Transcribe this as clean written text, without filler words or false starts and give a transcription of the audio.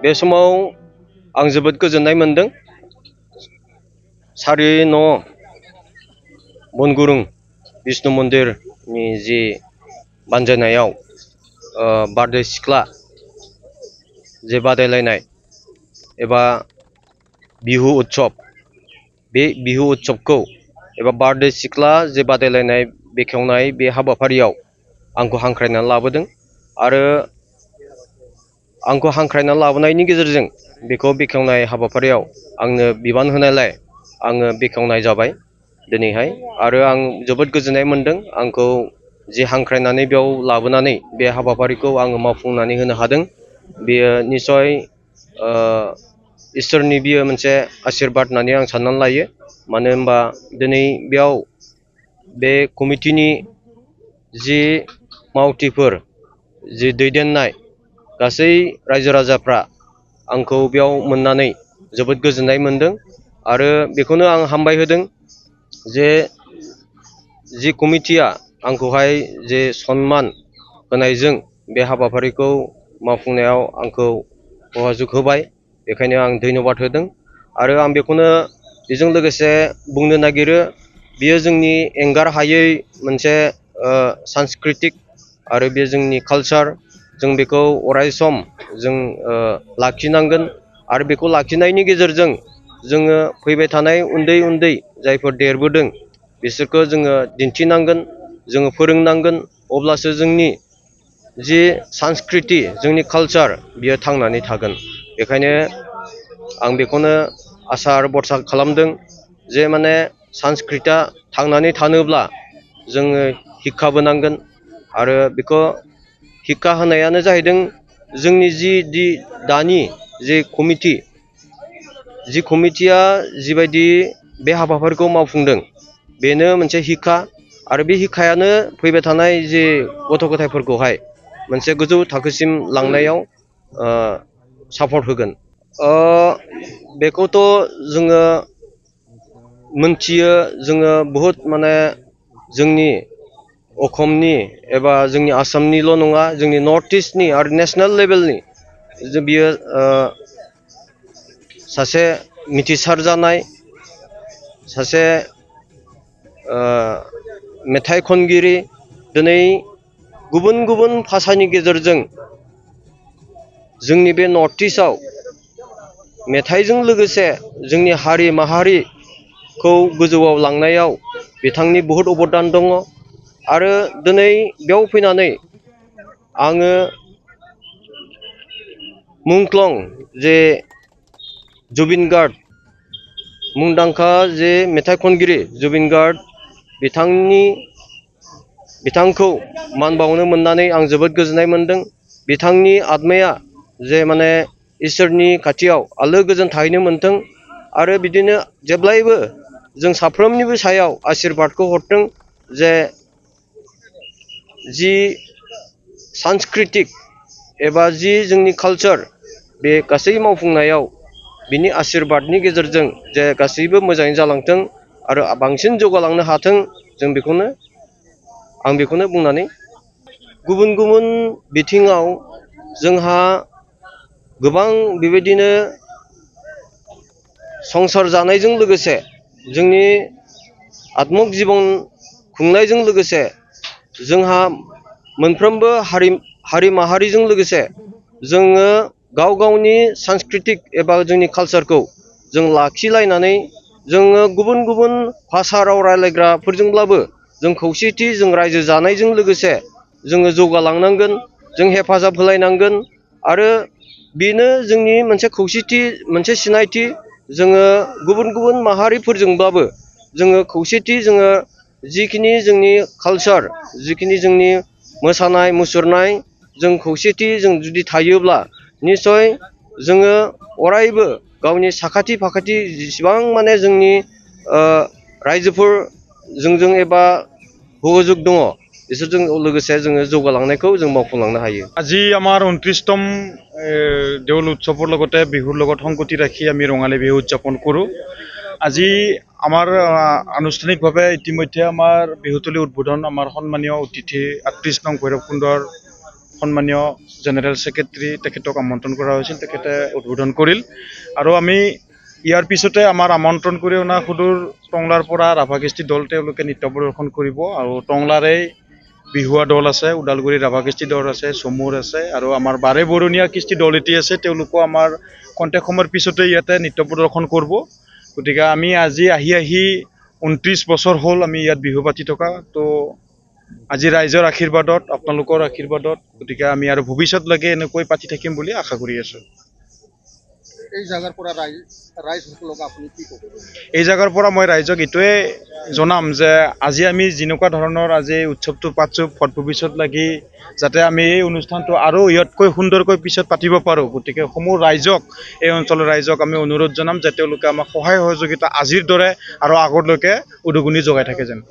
बे समाव आं जोबोद गोजोननाय मोनदों। सारि न' बनगुरुं विष्णु मन्दिरनि जि बानजायनायाव बारदै सिख्ला जे बादायलायनाय एबा बिहु उत्सव, बे बिहु उत्सवखौ एबा बारदै सिख्ला जे बादायलायनाय बेखेवनाय बे हाबाफारियाव आंखौ हांख्रायनानै लाबोदों आरो आंखौ हांख्रायनानै लाबोनायनि गेजेरजों बेखौ बेखेवनाय हाबाफारियाव आंनो बिबान होनायलाय आङो बेखेवनाय जाबाय दिनैहाय। आरो आं जोबोद गोजोननाय मोनदों आंखौ जि हांख्रायनानै बेयाव लाबोनानै बे हाबाफारिखौ आङो मावफुंनानै होनो हादों। बेयो निसय इसोरनि बियो मोनसे आशीर्बाद होननानै आं साननानै लायो। मानो होनबा दिनै बेयाव बे कमिटिनि जि मावथिफोर जि दैदेननाय गासै रायजो राजाफ्रा आंखौ बेयाव मोननानै जोबोद गोजोननाय मोनदों आरो बेखौनो आं हामबाय होदों जे जि कमिटिया आंखौहाय जे सनमान होनायजों बे हाबाफारिखौ मावफुंनायाव आंखौ सहजुग होबाय, बेखायनो आं धन्यबाद होदों। आरो आं बेखौनो बेजों लोगोसे बुंनो नागिरो बियो जोंनि एंगार हायै मोनसे सांस्कृतिक आरो बे जोंनि कालचार, जों बेखौ अराय सम जों लाखिनांगोन आरो बेखौ लाखिनायनि गेजेरजों जोङो फैबाय थानाय उन्दै उन्दै जायफोर देरबोदों बिसोरखौ जोङो दिन्थिनांगोन, जोङो फोरोंनांगोन, अब्लासो जोंनि जि सांस्कृति जोंनि कालचार बियो थांनानै थागोन। बेखायनो आं बेखौनो आसा आरो भरसा खालामदों जे माने सांस्कृतिया थांनानै थानोब्ला जोङो हिक्काबो नांगोन आरो बेखौ हिक्का होनायानो जाहैदों जोंनि जि दानि जे कमिटिया जिबायदि बे हाबाफारिखौ मावफुंदों बेनो मोनसे हिक्का आरो बे हिक्कायानो फैबाय थानाय जे गथ' गथायफोरखौहाय मोनसे गोजौ थाखोसिम लांनायाव सापर्ट होगोन। बेखौथ' जोङो मोनथियो, जोङो बहुद माने जोंनि अखमनि एबा जोंनि आसामनिल' नङा, जोंनि नर्थ इस्टनि आरो नेसनेल लेभेलनि बियो सासे मिथिसार जानाय सासे मेथाइ खनगिरि, दिनै गुबुन गुबुन भाषानि गेजेरजों जोंनि बे नर्थ इस्टआव मेथाइजों लोगोसे जोंनि हारि माहारिखौ गोजौआव लांनायाव बिथांनि बहुद अबदान दङ। आरो दिनै बेयाव फैनानै आङो मुंख्लं जे जुबिन गार्ग, मुंदांखा जे मेथाइ खनगिरि जुबिन गार्ग, बिथांखौ मान बावनो मोननानै आं जोबोद गोजोननाय मोनदों। बिथांनि आत्माया जे माने इसोरनि खाथियाव आलो गोजोन थाहैनो मोन्थों आरो बिदिनो जेब्लायबो जों साफ्रोमनिबो सायाव आशीर्बादखौ हरथों जे जि सांस्कृतिक एबा जि जोंनि कालचार बे गासै मावफुंनायाव बिनि आशीर्बादनि गेजेरजों जे गासैबो मोजाङै जालांथों आरो बांसिन जौगालांनो हाथों, आं बेखौनो बुंनानै गुबुन गुबुन बिथिङाव जोंहा गोबां बेबायदिनो संसार जानायजों लोगोसे जोंनि आत्मिक जिबन खुंनायजों लोगोसे जोंहा मोनफ्रोमबो हारि माहारिजों लोगोसे जोङो गाव गावनि सांस्कृतिक एबा जोंनि कालचारखौ जों लाखिलायनानै जोङो गुबुन गुबुन भाषा राव रायज्लायग्राफोरजोंब्लाबो जों खौसेथि जों रायजो जानायजों लोगोसे जोङो जौगालांनांगोन, जों हेफाजाब होलायनांगोन आरो बेनो जोंनि मोनसे खौसेथि, मोनसे सिनायथि। जोङो गुबुन गुबुन माहारिफोरजोंब्लाबो जोङो खौसेथि, जोङो जिखिनि जोंनि कालचार, जिखिनि जोंनि मोसानाय मुसुरनाय, जों खौसेथि जों जुदि थायोब्ला निसय जोङो अरायबो गावनि साखाथि फाखाथि जेसेबां माने जोंनि रायजोफोर जोंजों एबा सहजुग दङ बिसोरजों लोगोसे जोङो जौगालांनायखौ जों मावफुंलांनो हायो। আজি আমাৰ 29তম দেউল উৎসৱৰ লগতে বিহুৰ লগত সংগতি ৰাখি আমি ৰঙালী বিহু উদযাপন কৰোঁ। আজি আমাৰ আনুষ্ঠানিকভাৱে ইতিমধ্যে আমাৰ বিহুতলী উদ্বোধন আমাৰ সন্মানীয় অতিথি ৩৮ নং ভৈৰৱকুণ্ডৰ সন্মানীয় জেনেৰেল ছেক্ৰেটাৰী তেখেতক আমন্ত্ৰণ কৰা হৈছিল, তেখেতে উদ্বোধন কৰিল। আৰু আমি ইয়াৰ পিছতে আমাৰ আমন্ত্ৰণ কৰি অনা সুদূৰ টংলাৰ পৰা ৰাভা কৃষ্টি দল তেওঁলোকে নৃত্য প্ৰদৰ্শন কৰিব। আৰু টংলাৰে বিহুৱা দল আছে, ওদালগুৰি ৰাভা কৃষ্টি দল আছে, চমুৰ আছে, আৰু আমাৰ বাৰে বৰণীয়া কৃষ্টি দল এটি আছে, তেওঁলোকো আমাৰ খন্তেক সময়ৰ পিছতে ইয়াতে নৃত্য প্ৰদৰ্শন কৰিব। গতিকে আমি আজি আহি 29 বছৰ হ'ল আমি ইয়াত বিহু পাতি থকা। তো আজি ৰাইজৰ আশীৰ্বাদত, আপোনালোকৰ আশীৰ্বাদত, গতিকে আমি আৰু ভৱিষ্যতলৈকে এনেকৈ পাতি থাকিম বুলি আশা কৰি আছোঁ। এই জাগাৰ পৰা ৰাইজসকলক আপুনি কি ক'ব? এই জাগাৰ পৰা মই ৰাইজক এইটোৱে জনাম যে আজি আমি যেনেকুৱা ধৰণৰ আজি উৎসৱটো পাতছোঁ, ভৱিষ্যত লাগি যাতে আমি এই অনুষ্ঠানটো আৰু ইয়াতকৈ সুন্দৰকৈ পিছত পাতিব পাৰোঁ। গতিকে সমূহ ৰাইজক, এই অঞ্চলৰ ৰাইজক আমি অনুৰোধ জনাম যে তেওঁলোকে আমাক সহায় সহযোগিতা আজিৰ দৰে আৰু আগলৈকে উদগনি যোগাই থাকে যেন।